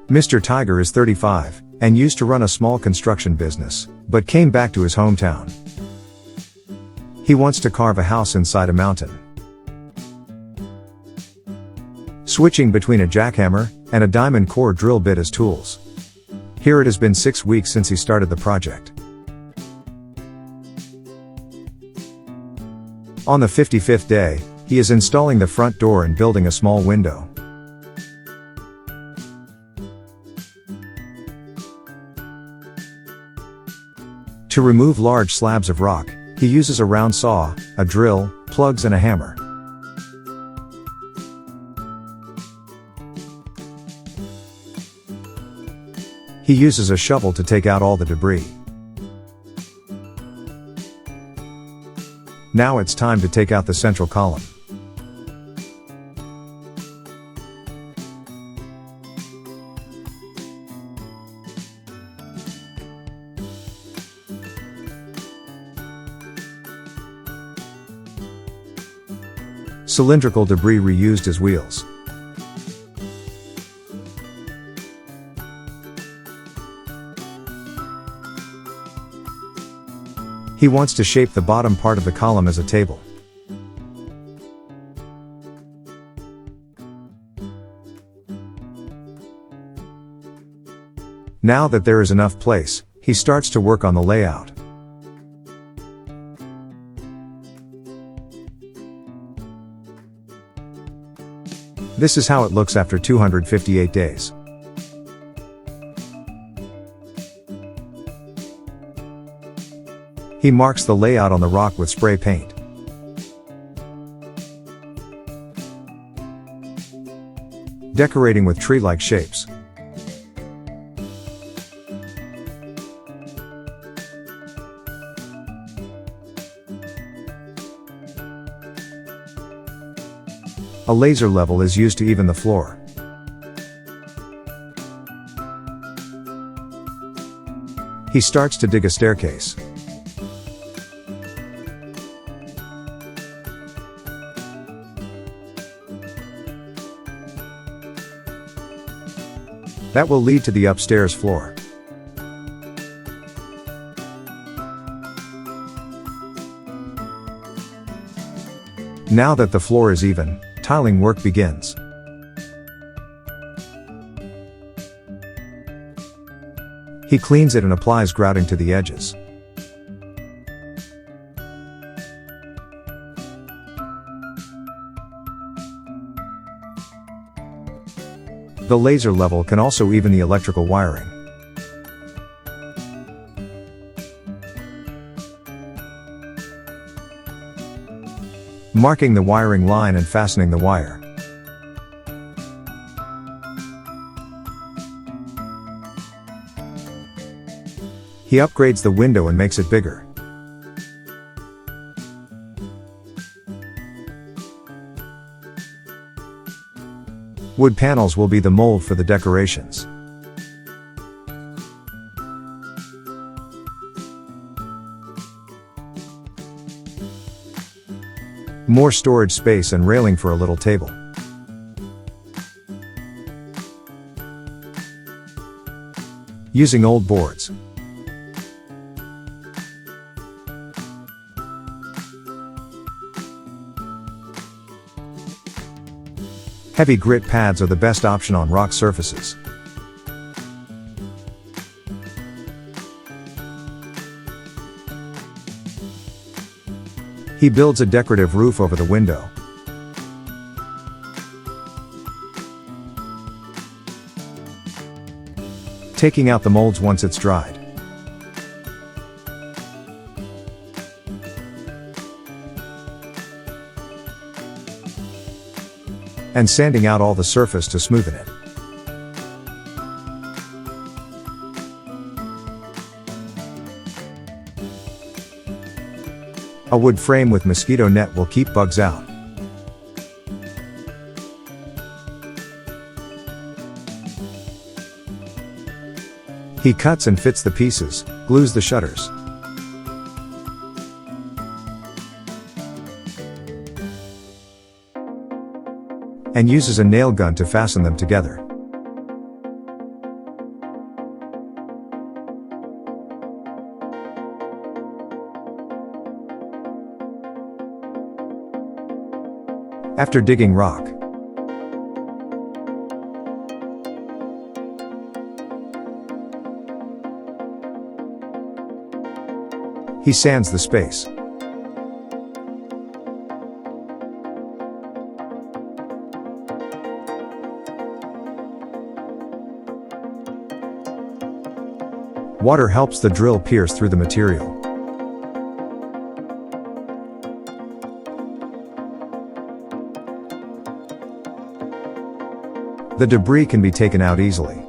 Mr. Tiger is 35, and used to run a small construction business, but came back to his hometown. He wants to carve a house inside a mountain. Switching between a jackhammer and a diamond core drill bit as tools. Here it has been 6 weeks since he started the project. On the 55th day, he is installing the front door and building a small window. To remove large slabs of rock, he uses a round saw, a drill, plugs and a hammer. He uses a shovel to take out all the debris. Now it's time to take out the central column. Cylindrical debris reused as wheels. He wants to shape the bottom part of the column as a table. Now that there is enough place, he starts to work on the layout. This is how it looks after 258 days. He marks the layout on the rock with spray paint. Decorating with tree-like shapes. A laser level is used to even the floor. He starts to dig a staircase. That will lead to the upstairs floor. Now that the floor is even, tiling work begins. He cleans it and applies grouting to the edges. The laser level can also even the electrical wiring. Marking the wiring line and fastening the wire. He upgrades the window and makes it bigger. Wood panels will be the mold for the decorations. More storage space and railing for a little table. Using old boards. Heavy grit pads are the best option on rock surfaces. He builds a decorative roof over the window. Taking out the molds once it's dried. And sanding out all the surface to smoothen it. A wood frame with mosquito net will keep bugs out. He cuts and fits the pieces, glues the shutters. And uses a nail gun to fasten them together. After digging rock, he sands the space. Water helps the drill pierce through the material. The debris can be taken out easily.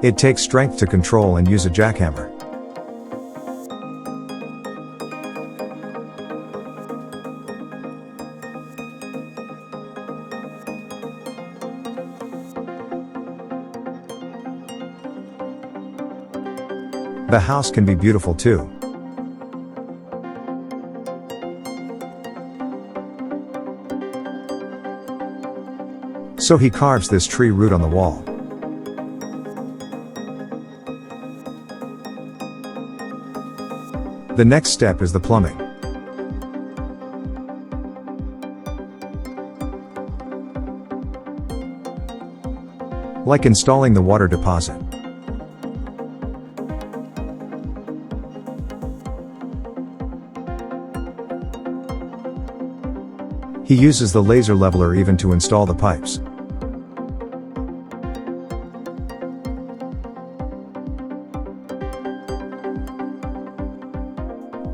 It takes strength to control and use a jackhammer. The house can be beautiful too. So he carves this tree root on the wall. The next step is the plumbing. Like installing the water deposit. He uses the laser leveler even to install the pipes.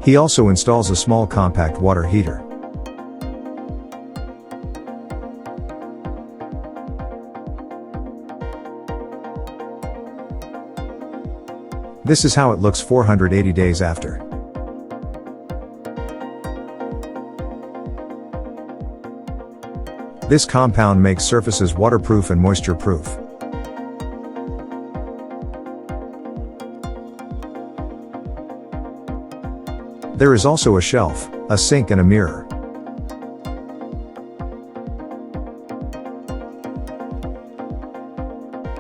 He also installs a small compact water heater. This is how it looks 480 days after. This compound makes surfaces waterproof and moisture-proof. There is also a shelf, a sink and a mirror.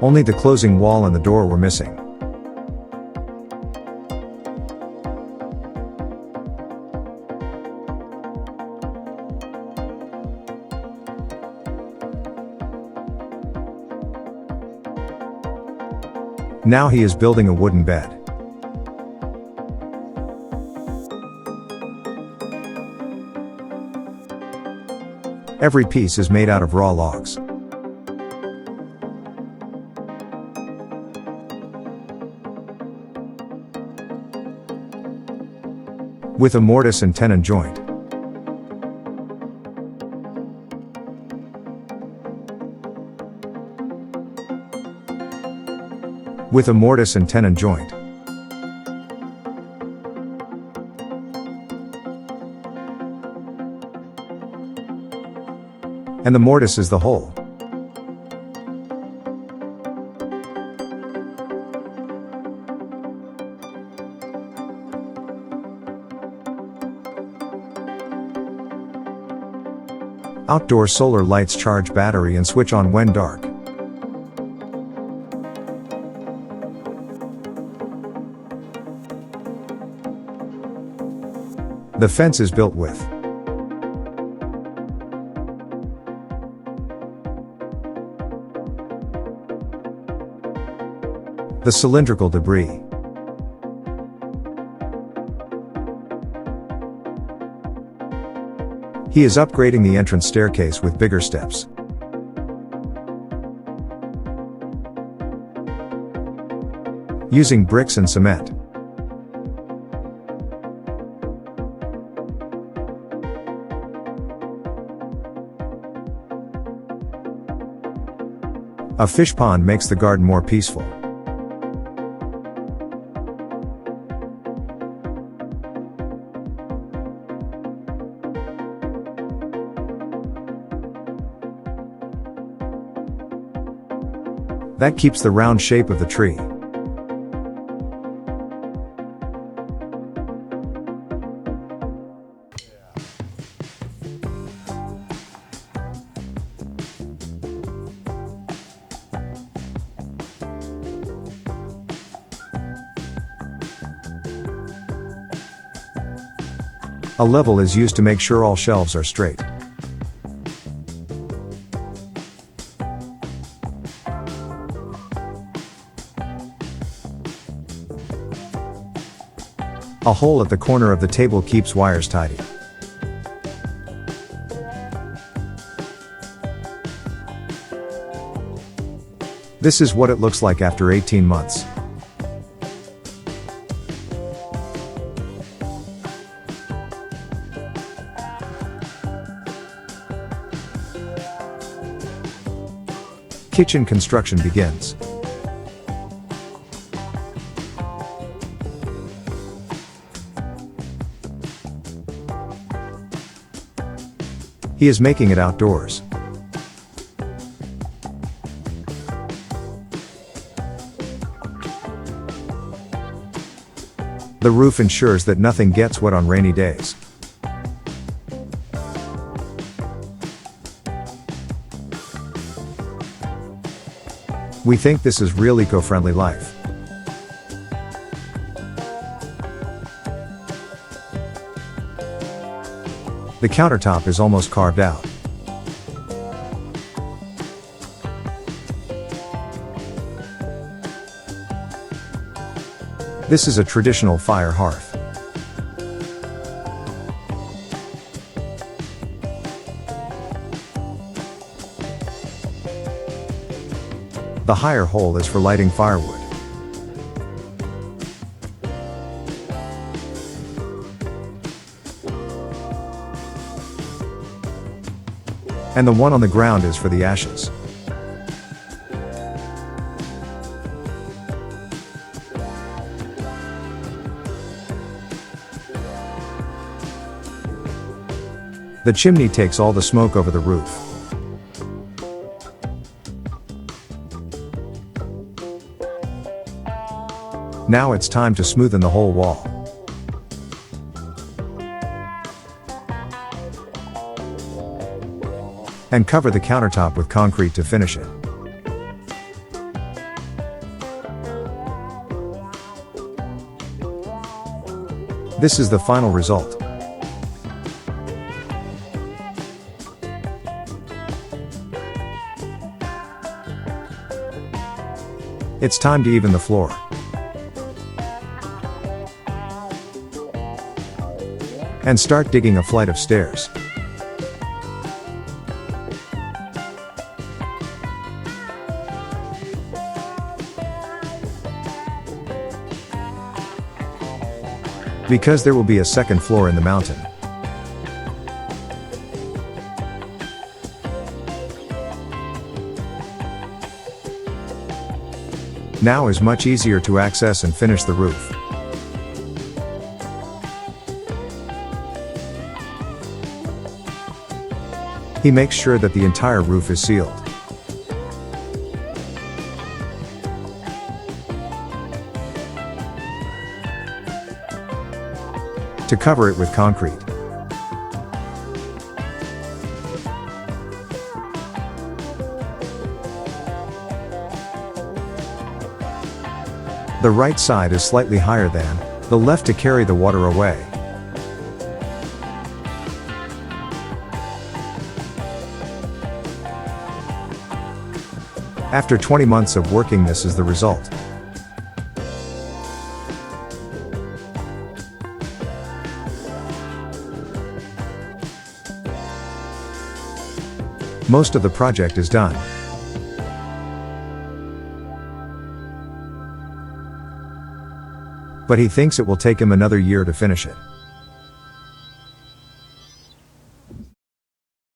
Only the closing wall and the door were missing. Now he is building a wooden bed. Every piece is made out of raw logs. With a mortise and tenon joint. With a mortise and tenon joint. And the mortise is the hole. Outdoor solar lights charge battery and switch on when dark. The fence is built with the cylindrical debris. He is upgrading the entrance staircase with bigger steps. Using bricks and cement. A fish pond makes the garden more peaceful. That keeps the round shape of the tree. A level is used to make sure all shelves are straight. A hole at the corner of the table keeps wires tidy. This is what it looks like after 18 months. Kitchen construction begins. He is making it outdoors. The roof ensures that nothing gets wet on rainy days. We think this is real eco-friendly life. The countertop is almost carved out. This is a traditional fire hearth. The higher hole is for lighting firewood. And the one on the ground is for the ashes. The chimney takes all the smoke over the roof. Now it's time to smoothen the whole wall. And cover the countertop with concrete to finish it. This is the final result. It's time to even the floor. And start digging a flight of stairs. Because there will be a second floor in the mountain. Now is much easier to access and finish the roof. He makes sure that the entire roof is sealed. To cover it with concrete. The right side is slightly higher than the left to carry the water away. After 20 months of working, this is the result. Most of the project is done. But he thinks it will take him another year to finish it.